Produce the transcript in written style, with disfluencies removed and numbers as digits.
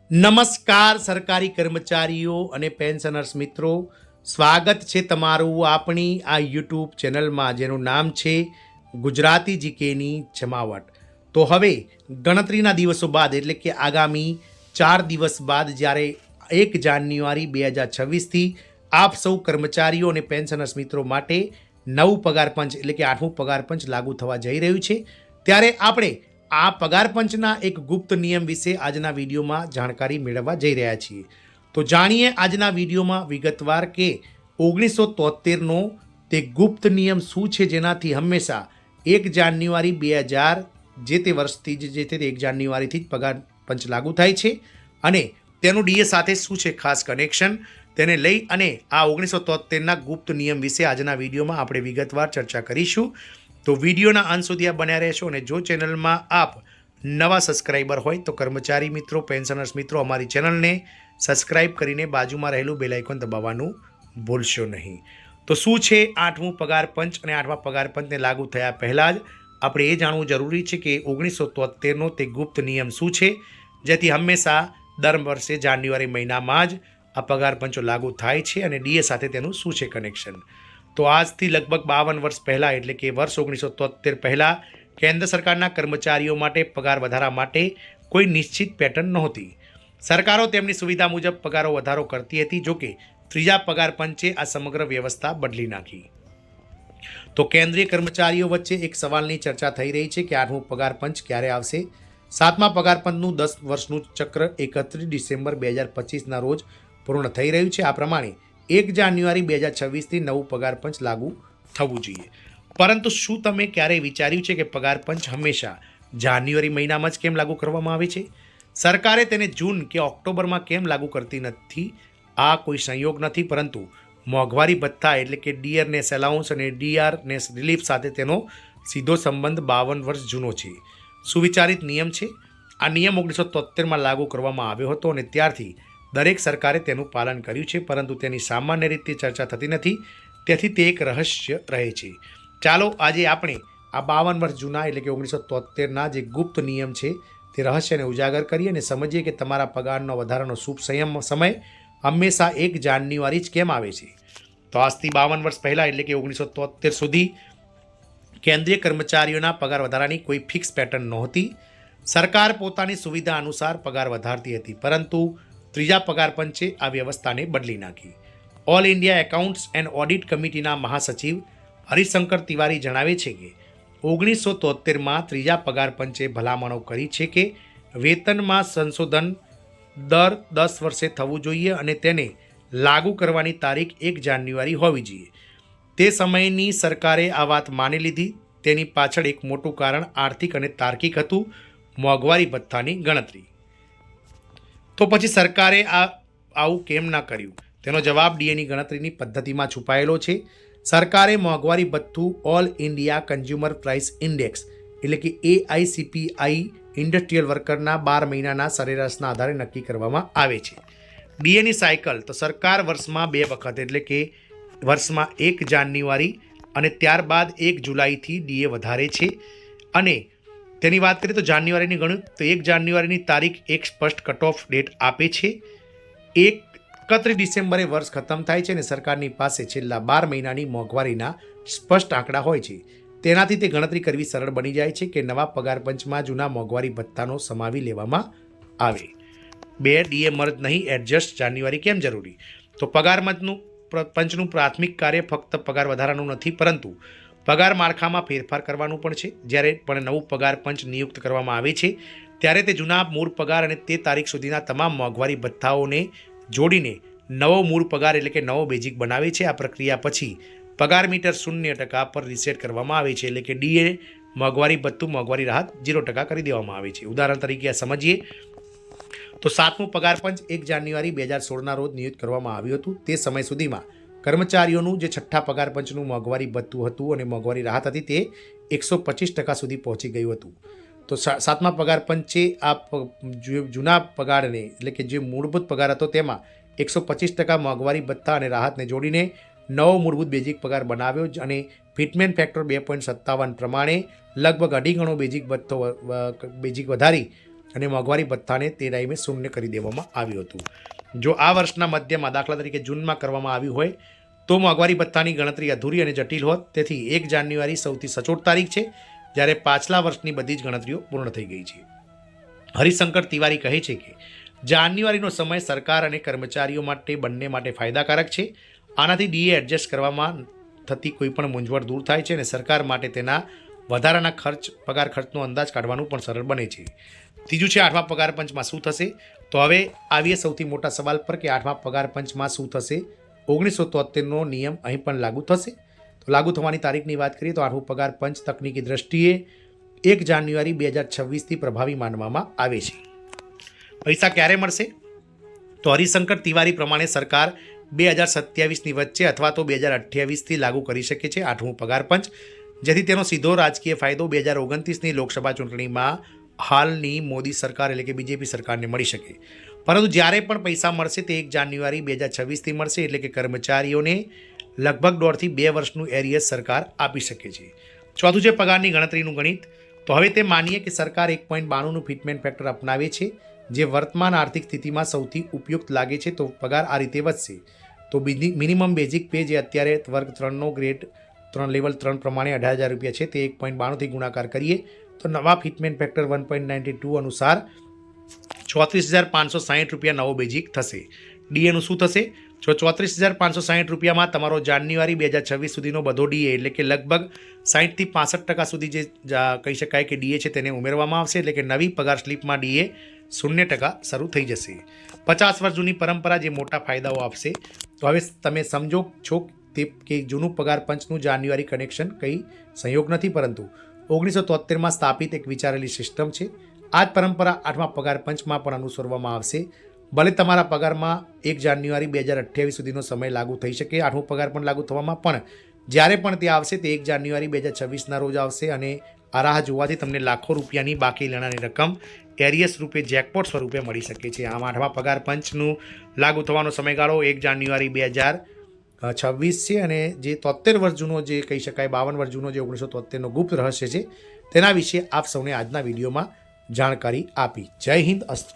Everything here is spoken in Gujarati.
નમસ્કાર સરકારી કર્મચારીઓ અને પેન્શનર્સ મિત્રો, સ્વાગત છે તમારું આપણી આ યુટ્યુબ ચેનલમાં જેનું નામ છે ગુજરાતી જીકેની જમાવટ. તો હવે ગણતરીના દિવસો બાદ એટલે કે આગામી 4 દિવસ બાદ જ્યારે 1 જાન્યુઆરી 2026થી આપ સૌ કર્મચારીઓ અને પેન્શનર્સ મિત્રો માટે નવું પગાર પંચ એટલે કે 8મું પગાર પંચ લાગુ થવા જઈ રહ્યું છે, ત્યારે આપણે આ પગાર પંચના એક ગુપ્ત નિયમ વિશે આજના વિડીયોમાં જાણકારી મેળવવા જઈ રહ્યા છીએ. તો જાણીએ આજના વિડીયોમાં વિગતવાર કે 1973નો તે ગુપ્ત નિયમ શું છે, જેનાથી હંમેશા 1 જાન્યુઆરી 2000 જે તે વર્ષથી જે તે 1 જાન્યુઆરીથી જ પગાર પંચ લાગુ થાય છે અને તેનું ડીએ સાથે શું છે ખાસ કનેક્શન, તેને લઈ અને આ 1973ના ગુપ્ત નિયમ વિશે આજના વિડીયોમાં આપણે વિગતવાર ચર્ચા કરીશું. તો વિડીયોના અંત સુધી આપ બન્યા રહેશો અને જો ચેનલમાં આપ નવા સબસ્ક્રાઈબર હોય તો કર્મચારી મિત્રો, પેન્શનર્સ મિત્રો, અમારી ચેનલને સબસ્ક્રાઈબ કરીને બાજુમાં રહેલું બેલ આઇકોન દબાવવાનું ભૂલશો નહીં. તો શું છે 8મું પગાર પંચ અને 8મા પગાર પંચને લાગુ થયા પહેલાં જ આપણે એ જાણવું જરૂરી છે કે 1973નો તે ગુપ્ત નિયમ શું છે, જેથી હંમેશા દર વર્ષે જાન્યુઆરી મહિનામાં જ આ પગાર પંચો લાગુ થાય છે અને ડીએ સાથે તેનું શું છે કનેક્શન. તો આજથી લગભગ 52 વર્ષ પહેલાં એટલે કે વર્ષ 1973 પહેલાં કેન્દ્ર સરકારના કર્મચારીઓ માટે પગાર વધારા માટે કોઈ નિશ્ચિત પેટર્ન નહોતી. સરકારો તેમની સુવિધા મુજબ પગારો વધારો કરતી હતી. જોકે ત્રીજા પગાર પંચે આ સમગ્ર વ્યવસ્થા બદલી નાખી. તો કેન્દ્રીય કર્મચારીઓ વચ્ચે એક સવાલની ચર્ચા થઈ રહી છે કે 8મું પગાર પંચ ક્યારે આવશે. 7મા પગાર પંચનું 10 વર્ષનું ચક્ર 31 ડિસેમ્બર 2025ના રોજ પૂર્ણ થઈ રહ્યું છે. આ પ્રમાણે 1 જાન્યુઆરી 2026થી નવું પગાર પંચ લાગુ થવું જોઈએ. પરંતુ શું તમે ક્યારેય વિચાર્યું છે કે પગાર પંચ હંમેશા જાન્યુઆરી મહિનામાં જ કેમ લાગુ કરવામાં આવે છે? સરકારે તેને જૂન કે ઓક્ટોબરમાં કેમ લાગુ કરતી નથી? આ કોઈ સંયોગ નથી, પરંતુ મોંઘવારી ભથ્થા એટલે કે ડીઆરનેસ એલાઉન્સ અને ડીઆરનેસ રિલીફ સાથે તેનો સીધો સંબંધ 52 વર્ષ જૂનો છે. સુવિચારિત નિયમ છે. આ નિયમ 1973માં લાગુ કરવામાં આવ્યો હતો અને ત્યારથી દરેક સરકારે તેનું પાલન કર્યું છે, પરંતુ તેની સામાન્ય રીતે ચર્ચા થતી નથી, તેથી તે એક રહસ્ય રહે છે. ચાલો આજે આપણે આ 52 વર્ષ જૂના એટલે કે 1973ના જે ગુપ્ત નિયમ છે તે રહસ્યને ઉજાગર કરીએ અને સમજીએ કે તમારા પગારનો વધારાનો શુભ સમય હંમેશા 1 જાન્યુઆરી જ કેમ આવે છે. તો આજથી 52 વર્ષ પહેલાં એટલે કે 1973 સુધી કેન્દ્રીય કર્મચારીઓના પગાર વધારાની કોઈ ફિક્સ પેટર્ન નહોતી. સરકાર પોતાની સુવિધા અનુસાર પગાર વધારતી હતી, પરંતુ ત્રીજા પગાર પંચે આ વ્યવસ્થાને બદલી નાખી. All India accounts and audit કમિટીના મહાસચિવ હરિશંકર તિવારી જણાવે છે કે 1973માં ત્રીજા પગાર પંચે ભલામણો કરી છે કે વેતનમાં સંશોધન દર 10 વર્ષે થવું જોઈએ અને તેને લાગુ કરવાની તારીખ 1 જાન્યુઆરી હોવી જોઈએ. તે સમયની સરકારે આ વાત માની લીધી. તેની પાછળ એક મોટું કારણ આર્થિક અને તાર્કિક હતું: મોંઘવારી ભથ્થાની ગણતરી. તો પછી સરકારે આવું કેમ ના કર્યું? તેનો જવાબ ડીએની ગણતરીની પદ્ધતિમાં છુપાયેલો છે. સરકારે મોંઘવારી ભથ્થું all India consumer price index એટલે કે AICPI ઇન્ડસ્ટ્રીયલ વર્કરના 12 મહિનાના સરેરાશના આધારે નક્કી કરવામાં આવે છે. ડીએની સાયકલ તો સરકાર વર્ષમાં 2 વખત એટલે કે વર્ષમાં 1 જાન્યુઆરી અને ત્યારબાદ 1 જુલાઈથી ડીએ વધારે છે. અને તેની વાત કરીએ તો જાન્યુઆરીની ગણું તો 1 જાન્યુઆરીની તારીખ એક સ્પષ્ટ કટ ઓફ ડેટ આપે છે. 31 ડિસેમ્બરે વર્ષ ખતમ થાય છે અને સરકારની પાસે છેલ્લા 12 મહિનાની મોંઘવારીના સ્પષ્ટ આંકડા હોય છે. તેનાથી તે ગણતરી કરવી સરળ બની જાય છે કે નવા પગાર પંચમાં જૂના મોંઘવારી ભથ્થાનો સમાવી લેવામાં આવે. 2 ડીએ મર્જ નહીં, એડજસ્ટ જાન્યુઆરી કેમ જરૂરી? તો પગાર પંચનું પ્રાથમિક કાર્ય ફક્ત પગાર વધારાનું નથી, પરંતુ પગાર માળખામાં ફેરફાર કરવાનું પણ છે. જ્યારે પણ નવું પગાર પંચ નિયુક્ત કરવામાં આવે છે ત્યારે તે જૂના મૂળ પગાર અને તે તારીખ સુધીના તમામ મોંઘવારી ભથ્થાઓને જોડીને નવો મૂળ પગાર એટલે કે નવો બેઝિક બનાવે છે. આ પ્રક્રિયા પછી પગાર મીટર 0% પર રીસેટ કરવામાં આવે છે, એટલે કે ડીએ મોંઘવારી ભથ્થું મોંઘવારી રાહત 0% કરી દેવામાં આવે છે. ઉદાહરણ તરીકે આ સમજીએ તો 7મું પગાર પંચ 1 જાન્યુઆરી 2016ના રોજ નિયુક્ત કરવામાં આવ્યું હતું. તે સમય સુધીમાં કર્મચારીઓનું જે 6ઠ્ઠા પગાર પંચનું મોંઘવારી ભથ્થું હતું અને મોંઘવારી રાહત હતી તે 125% સુધી પહોંચી ગયું હતું. તો 7મા પગાર પંચે આ જૂના પગારને એટલે કે જે મૂળભૂત પગાર હતો તેમાં 125% મોંઘવારી ભથ્થા અને રાહતને જોડીને નવો મૂળભૂત બેઝિક પગાર બનાવ્યો અને ફિટમેન ફેક્ટર 2.57 પ્રમાણે લગભગ 2.5 ગણો બેઝિક વધારી અને મોંઘવારી ભથ્થાને તે ટાઈમે શૂન્ય કરી દેવામાં આવ્યું હતું. જો આ વર્ષના મધ્યમાં દાખલા તરીકે જૂનમાં કરવામાં આવ્યું હોય તો મોંઘવારી ભથ્થાની ગણતરી અધૂરી અને જટિલ હોત. તેથી 1 જાન્યુઆરી સૌથી સચોટ તારીખ છે, જ્યારે પાછલા વર્ષની બધી જ ગણતરીઓ પૂર્ણ થઈ ગઈ છે. હરિશંકર તિવારી કહે છે કે જાન્યુઆરીનો સમય સરકાર અને કર્મચારીઓ માટે બંને માટે ફાયદાકારક છે. આનાથી ડીએ એડજસ્ટ કરવામાં થતી કોઈપણ મૂંઝવણ દૂર થાય છે અને સરકાર માટે તેના વધારાના પગાર ખર્ચનો અંદાજ કાઢવાનું પણ સરળ બને છે. ત્રીજું છે 8મા પગાર પંચમાં શું થશે. તો હવે આવીએ સૌથી મોટા સવાલ પર કે 8મા પગાર પંચમાં શું થશે. 1973નો નિયમ અહીં પણ લાગુ થશે. તો લાગુ થવાની તારીખની વાત કરીએ તો 8મું પગાર પંચ તકનીકી દ્રષ્ટિએ 1 જાન્યુઆરી 2026થી પ્રભાવી માનવામાં આવે છે. પૈસા ક્યારે મળશે? તો હરિશંકર તિવારી પ્રમાણે સરકાર 2027ની વચ્ચે અથવા તો 2028થી લાગુ કરી શકે છે 8મું પગાર પંચ, જેથી તેનો સીધો રાજકીય ફાયદો 2029ની લોકસભા ચૂંટણીમાં હાલની મોદી સરકાર એટલે કે બીજેપી સરકારને મળી શકે. પરંતુ જ્યારે પણ પૈસા મળશે તે 1 જાન્યુઆરી 2026થી મળશે, એટલે કે કર્મચારીઓને લગભગ 1.5થી 2 વર્ષનું એરિયસ સરકાર આપી શકે છે. ચોથું છે પગારની ગણતરીનું ગણિત. તો હવે તે માનીએ કે સરકાર 1.92નું ફિટમેન્ટ ફેક્ટર અપનાવે છે, જે વર્તમાન આર્થિક સ્થિતિમાં સૌથી ઉપયુક્ત લાગે છે. તો પગાર આ રીતે વધશે. તો મિનિમમ બેઝિક પે જે અત્યારે વર્ગ 3નો ગ્રેડ 3 લેવલ 3 પ્રમાણે 18,000 રૂપિયા છે તે 1.92થી ગુણાકાર કરીએ તો નવા ફિટમેન્ટ ફેક્ટર 1.92 અનુસાર 34,560 રૂપિયા નવો બેઝિક થશે. ડીએનું શું થશે? જો 34,560 રૂપિયામાં તમારો જાન્યુઆરી 2026 સુધીનો બધો ડીએ એટલે કે લગભગ 60થી 65% સુધી જે કહી શકાય કે ડીએ છે તેને ઉમેરવામાં આવશે, એટલે કે નવી પગાર સ્લીપમાં ડીએ 0% શરૂ થઈ જશે. 50 વર્ષ જૂની પરંપરા જે મોટા ફાયદાઓ આપશે. તો હવે તમે સમજો છો તે કે જૂનું પગાર પંચનું જાન્યુઆરી કનેક્શન કંઈ સંયોગ નથી, પરંતુ 1973માં સ્થાપિત એક વિચારેલી સિસ્ટમ છે. આ જ પરંપરા 8મા પગાર પંચમાં પણ અનુસરવામાં આવશે. ભલે તમારા પગારમાં 1 જાન્યુઆરી 2028 સુધીનો સમય લાગુ થઈ શકે, 8મું પગાર પણ લાગુ થવામાં, પણ જ્યારે પણ તે આવશે તે 1 જાન્યુઆરી 2026ના રોજ આવશે અને આ રાહ જોવાથી તમને લાખો રૂપિયાની બાકી લેણાની રકમ એરિયસ રૂપે જેકપોટ સ્વરૂપે મળી શકે છે. આમ 8મા પગાર પંચનું લાગુ થવાનો સમયગાળો 1 જાન્યુઆરી 2026 છે અને જે 73 વર્ષ જૂનો જે કહી શકાય 52 વર્ષ જૂનો જે 1973નો ગુપ્ત રહસ્ય છે તેના વિશે આપ સૌને આજના વિડીયોમાં જાણકારી આપી. જય હિન્દ. અસ્તુ.